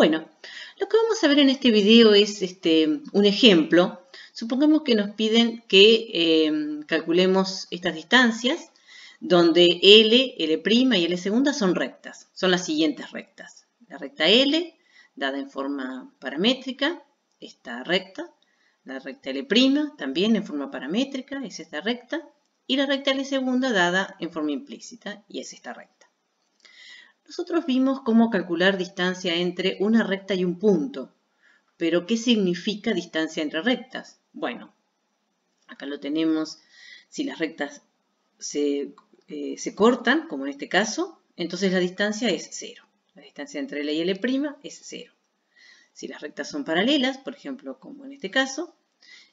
Bueno, lo que vamos a ver en este video es un ejemplo. Supongamos que nos piden que calculemos estas distancias donde L, L' y L segunda son rectas. Son las siguientes rectas. La recta L, dada en forma paramétrica, esta recta. La recta L' también en forma paramétrica, es esta recta. Y la recta L segunda dada en forma implícita, y es esta recta. Nosotros vimos cómo calcular distancia entre una recta y un punto. Pero, ¿qué significa distancia entre rectas? Bueno, acá lo tenemos. Si las rectas se cortan, como en este caso, entonces la distancia es 0. La distancia entre L y L' es 0. Si las rectas son paralelas, por ejemplo, como en este caso,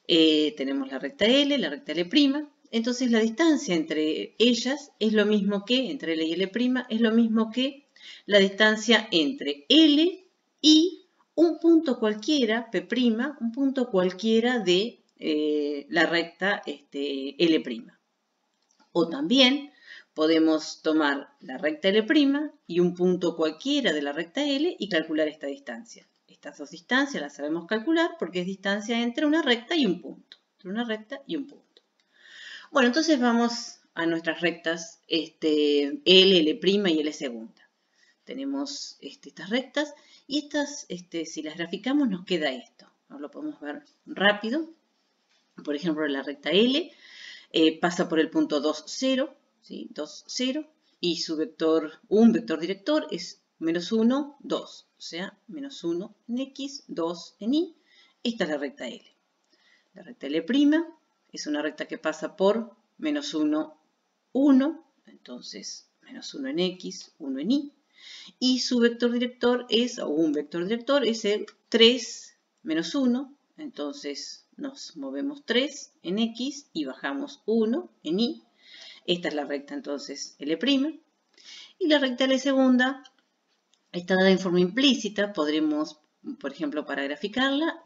tenemos la recta L, la recta L', entonces la distancia entre ellas es lo mismo que, entre L y L', es lo mismo que la distancia entre L y un punto cualquiera, P', un punto cualquiera de la recta L'. O también podemos tomar la recta L' y un punto cualquiera de la recta L y calcular esta distancia. Estas dos distancias las sabemos calcular porque es distancia entre una recta y un punto. Entre una recta y un punto. Bueno, entonces vamos a nuestras rectas L, L' y L segunda. Tenemos estas rectas y estas, si las graficamos, nos queda esto. Ahora lo podemos ver rápido. Por ejemplo, la recta L pasa por el punto 2, 0, ¿sí? 2, 0, y su vector, un vector director es menos 1, 2, o sea, menos 1 en X, 2 en Y. Esta es la recta L. La recta L' es una recta que pasa por menos 1, 1, entonces menos 1 en X, 1 en Y. Y su vector director es, o un vector director, es el 3, menos 1, entonces nos movemos 3 en X y bajamos 1 en Y. Esta es la recta entonces L'. Y la recta L segunda está dada en forma implícita. Podremos, por ejemplo, para graficarla,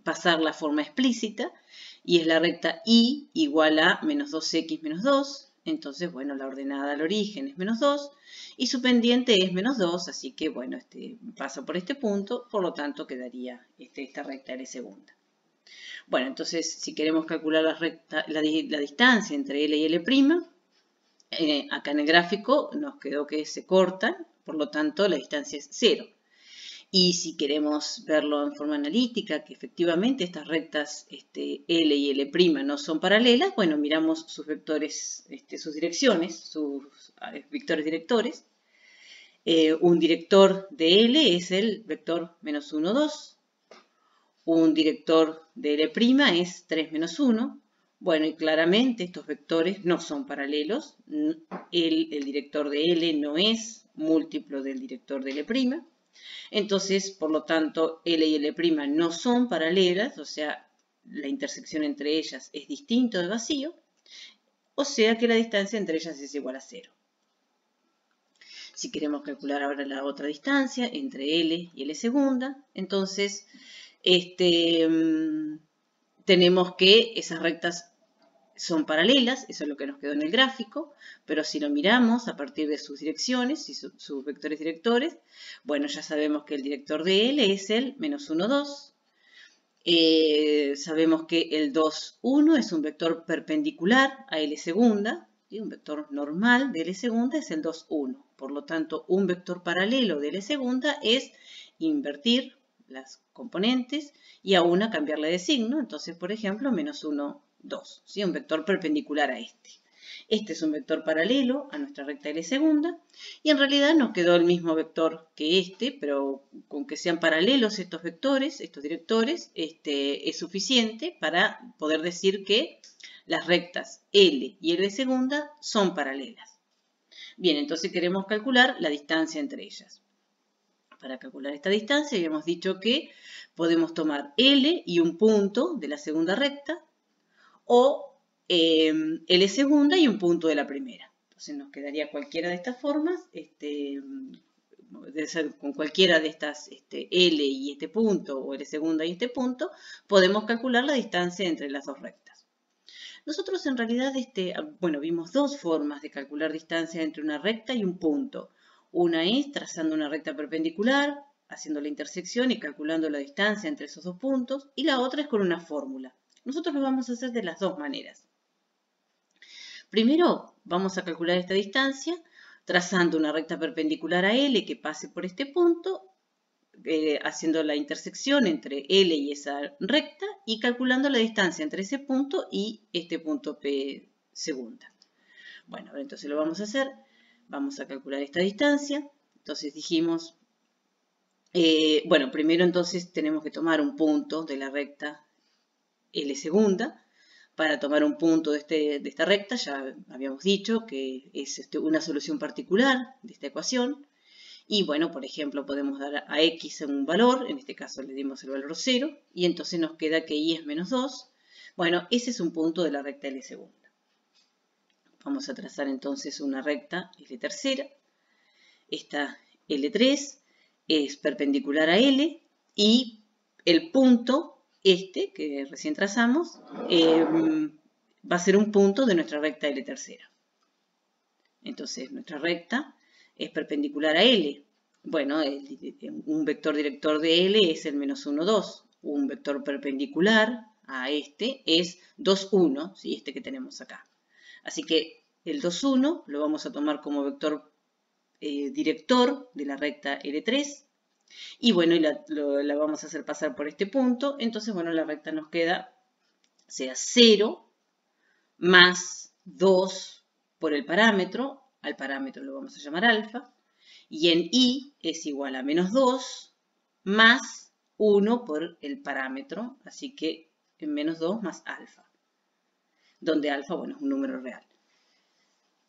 pasar la forma explícita. Y es la recta Y igual a menos 2X menos 2. Entonces, bueno, la ordenada al origen es menos 2. Y su pendiente es menos 2. Así que, bueno, pasa por este punto. Por lo tanto, quedaría esta recta L segunda. Bueno, entonces, si queremos calcular la distancia entre L y L', acá en el gráfico nos quedó que se cortan, por lo tanto, la distancia es 0. Y si queremos verlo en forma analítica, que efectivamente estas rectas L y L' no son paralelas, bueno, miramos sus vectores, sus direcciones, sus vectores directores. Un director de L es el vector menos 1, 2. Un director de L' es 3 menos 1. Bueno, y claramente estos vectores no son paralelos. El director de L no es múltiplo del director de L'. Entonces, por lo tanto, L y L' no son paralelas, o sea, la intersección entre ellas es distinto de vacío, o sea que la distancia entre ellas es igual a 0. Si queremos calcular ahora la otra distancia entre L y L segunda, entonces tenemos que esas rectas son paralelas, eso es lo que nos quedó en el gráfico, pero si lo miramos a partir de sus direcciones y sus vectores directores, bueno, ya sabemos que el director de L es el menos 1, 2. Sabemos que el 2, 1 es un vector perpendicular a L segunda, ¿sí? Un vector normal de L segunda es el 2, 1. Por lo tanto, un vector paralelo de L segunda es invertir las componentes y a una cambiarle de signo. Entonces, por ejemplo, menos 1, 2, ¿sí? Un vector perpendicular a este. Este es un vector paralelo a nuestra recta L segunda y en realidad nos quedó el mismo vector que pero con que sean paralelos estos vectores, estos directores, es suficiente para poder decir que las rectas L y L segunda son paralelas. Bien, entonces queremos calcular la distancia entre ellas. Para calcular esta distancia habíamos dicho que podemos tomar L y un punto de la segunda recta o L segunda y un punto de la primera. Entonces nos quedaría cualquiera de estas formas, debe ser con cualquiera de estas L y este punto o L segunda y este punto, podemos calcular la distancia entre las dos rectas. Nosotros en realidad, bueno, vimos dos formas de calcular distancia entre una recta y un punto. Una es trazando una recta perpendicular, haciendo la intersección y calculando la distancia entre esos dos puntos, y la otra es con una fórmula. Nosotros lo vamos a hacer de las dos maneras. Primero vamos a calcular esta distancia trazando una recta perpendicular a L que pase por este punto, haciendo la intersección entre L y esa recta y calculando la distancia entre ese punto y este punto P segunda. Bueno, entonces lo vamos a hacer. Vamos a calcular esta distancia. Entonces dijimos, bueno, primero entonces tenemos que tomar un punto de la recta L segunda. Para tomar un punto de esta recta, ya habíamos dicho que es una solución particular de esta ecuación. Y bueno, por ejemplo, podemos dar a x un valor, en este caso le dimos el valor 0, y entonces nos queda que y es menos 2. Bueno, ese es un punto de la recta L segunda. Vamos a trazar entonces una recta L tercera. Esta L3 es perpendicular a L y el punto que recién trazamos va a ser un punto de nuestra recta L tercera. Entonces nuestra recta es perpendicular a L. Bueno, un vector director de L es el menos 1, 2. Un vector perpendicular a este es 2, 1, ¿sí? Este que tenemos acá. Así que el 2, 1 lo vamos a tomar como vector director de la recta L3. Y bueno, la vamos a hacer pasar por este punto. Entonces, bueno, la recta nos queda, sea 0 más 2 por el parámetro. Al parámetro lo vamos a llamar alfa. Y en y es igual a menos 2 más 1 por el parámetro. Así que en menos 2 más alfa. Donde alfa, bueno, es un número real.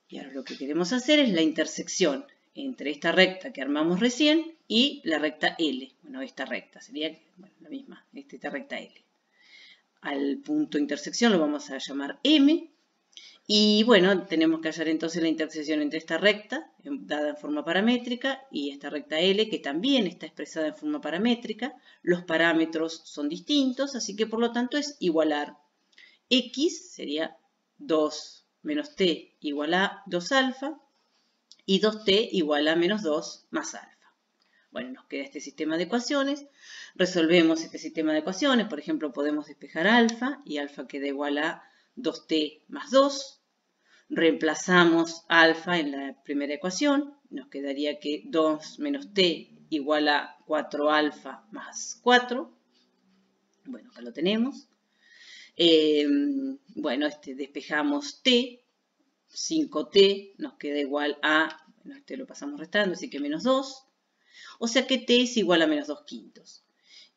Y ahora lo que queremos hacer es la intersección entre esta recta que armamos recién y la recta L. Bueno, esta recta sería la misma, esta recta L. Al punto de intersección lo vamos a llamar M. Y bueno, tenemos que hallar entonces la intersección entre esta recta, dada en forma paramétrica, y esta recta L, que también está expresada en forma paramétrica. Los parámetros son distintos, así que por lo tanto es igualar. X sería 2 menos t igual a 2 alfa. Y 2t igual a menos 2 más alfa. Bueno, nos queda este sistema de ecuaciones. Resolvemos este sistema de ecuaciones. Por ejemplo, podemos despejar alfa y alfa queda igual a 2t más 2. Reemplazamos alfa en la primera ecuación. Nos quedaría que 2 menos t igual a 4 alfa más 4. Bueno, acá lo tenemos. Bueno, despejamos t. 5t nos queda igual a, bueno, lo pasamos restando, así que menos 2. O sea que t es igual a menos 2 quintos.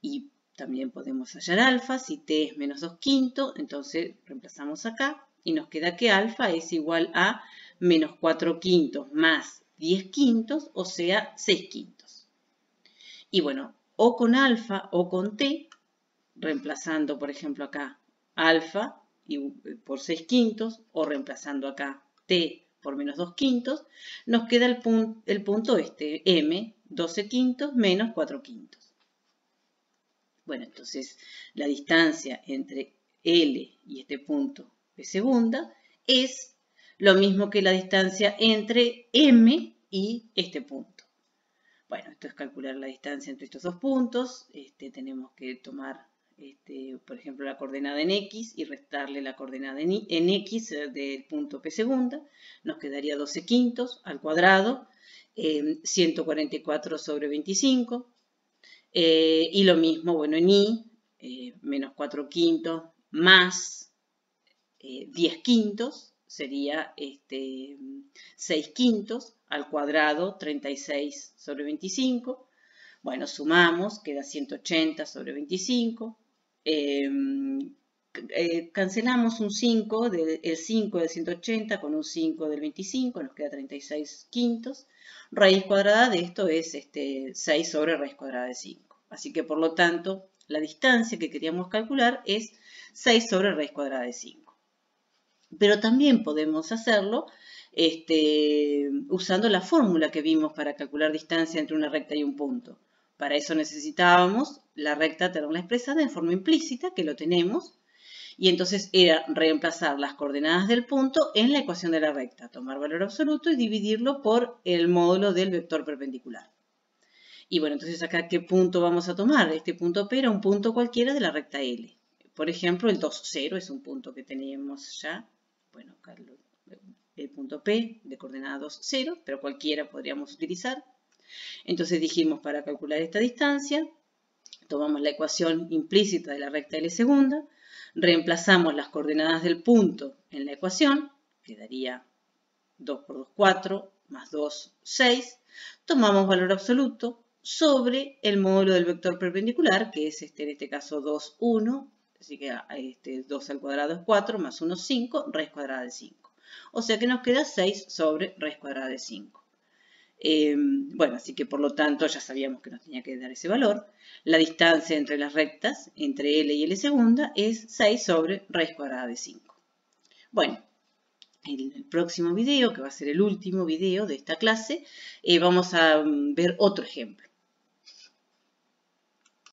Y también podemos hallar alfa. Si t es menos 2 quintos, entonces reemplazamos acá. Y nos queda que alfa es igual a menos 4 quintos más 10 quintos, o sea, 6 quintos. Y bueno, o con alfa o con t, reemplazando, por ejemplo, acá alfa por 6 quintos, o reemplazando acá t por menos 2 quintos, nos queda el punto m, 12 quintos menos 4 quintos. Bueno, entonces la distancia entre L y este punto P segunda es lo mismo que la distancia entre M y este punto. Bueno, esto es calcular la distancia entre estos dos puntos. Tenemos que tomar por ejemplo, la coordenada en X y restarle la coordenada en X del punto P segunda. Nos quedaría 12 quintos al cuadrado, 144 sobre 25. Y lo mismo, bueno, en Y, menos 4 quintos más 10 quintos, sería 6 quintos al cuadrado, 36 sobre 25. Bueno, sumamos, queda 180 sobre 25. Cancelamos un 5, el 5 del 180 con un 5 del 25, nos queda 36 quintos. Raíz cuadrada de esto es 6 sobre raíz cuadrada de 5. Así que por lo tanto, la distancia que queríamos calcular es 6 sobre raíz cuadrada de 5. Pero también podemos hacerlo usando la fórmula que vimos para calcular distancia entre una recta y un punto. Para eso necesitábamos la recta tenerla expresada en forma implícita, que lo tenemos, y entonces era reemplazar las coordenadas del punto en la ecuación de la recta, tomar valor absoluto y dividirlo por el módulo del vector perpendicular. Y bueno, entonces acá, ¿qué punto vamos a tomar? Este punto P era un punto cualquiera de la recta L. Por ejemplo, el 2, 0 es un punto que teníamos ya. Bueno, acá el punto P de coordenada 2, 0, pero cualquiera podríamos utilizar. Entonces dijimos, para calcular esta distancia, tomamos la ecuación implícita de la recta L segunda, reemplazamos las coordenadas del punto en la ecuación, quedaría 2 por 2, 4, más 2, 6. Tomamos valor absoluto sobre el módulo del vector perpendicular, que es en este caso 2, 1. Así que 2 al cuadrado es 4, más 1, 5, raíz cuadrada de 5. O sea que nos queda 6 sobre raíz cuadrada de 5. Bueno, así que por lo tanto ya sabíamos que nos tenía que dar ese valor. La distancia entre las rectas, entre L y L segunda, es 6 sobre raíz cuadrada de 5. Bueno, en el próximo video, que va a ser el último video de esta clase, vamos a ver otro ejemplo.